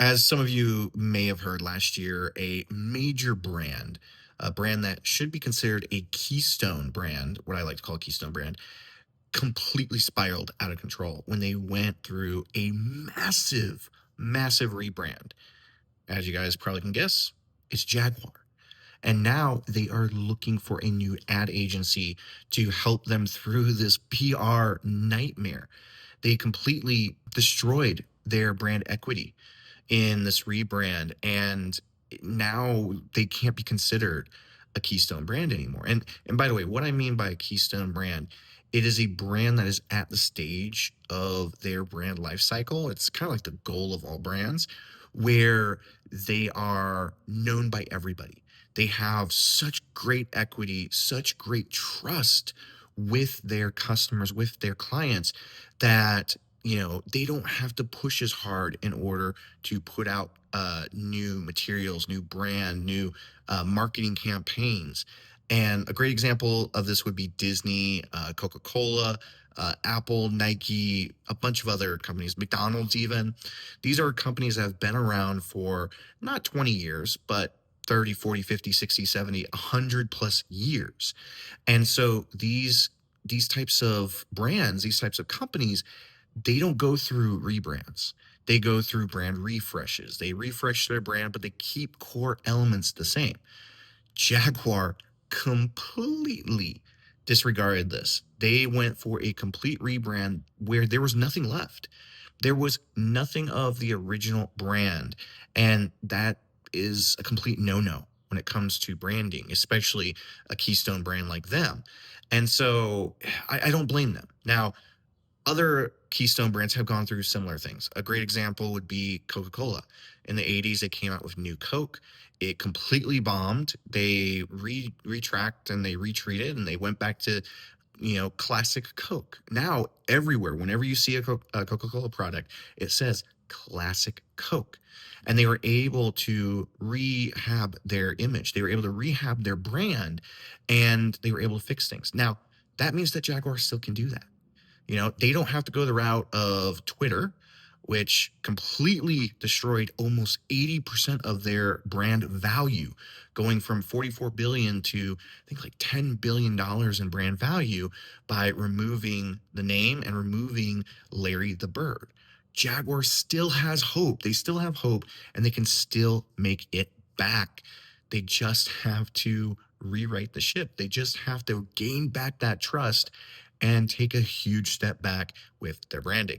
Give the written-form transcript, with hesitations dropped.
As some of you may have heard last year, a major brand, a brand that should be considered a keystone brand, what I like to call a keystone brand, completely spiraled out of control when they went through a massive, massive rebrand. As you guys probably can guess, it's Jaguar. And now they are looking for a new ad agency to help them through this PR nightmare. They completely destroyed their brand equity in this rebrand, and now they can't be considered a keystone brand anymore. And by the way, what I mean by a keystone brand, it is a brand that is at the stage of their brand life cycle. It's kind of like the goal of all brands, where they are known by everybody. They have such great equity, such great trust with their customers, with their clients, that they don't have to push as hard in order to put out new materials, new brand, new marketing campaigns. And a great example of this would be Disney, Coca-Cola, Apple, Nike, a bunch of other companies, McDonald's even. These are companies that have been around for not 20 years, but 30, 40, 50, 60, 70, 100 plus years. And so these types of brands, these types of companies, they don't go through rebrands. They go through brand refreshes. They refresh their brand, but they keep core elements the same. Jaguar completely disregarded this. They went for a complete rebrand where there was nothing left. There was nothing of the original brand. And that is a complete no no when it comes to branding, especially a keystone brand like them. And so I don't blame them. Now, other Keystone brands have gone through similar things. A great example would be Coca-Cola. In the 80s, they came out with New Coke. It completely bombed. They retract and they retreated and they went back to, classic Coke. Now, everywhere, whenever you see a Coca-Cola product, it says classic Coke. And they were able to rehab their image. They were able to rehab their brand, and they were able to fix things. Now, that means that Jaguar still can do that. They don't have to go the route of Twitter, which completely destroyed almost 80% of their brand value, going from 44 billion to I think like $10 billion in brand value by removing the name and removing Larry the Bird. Jaguar still has hope. They still have hope, and they can still make it back. They just have to rewrite the ship. They just have to gain back that trust and take a huge step back with their branding.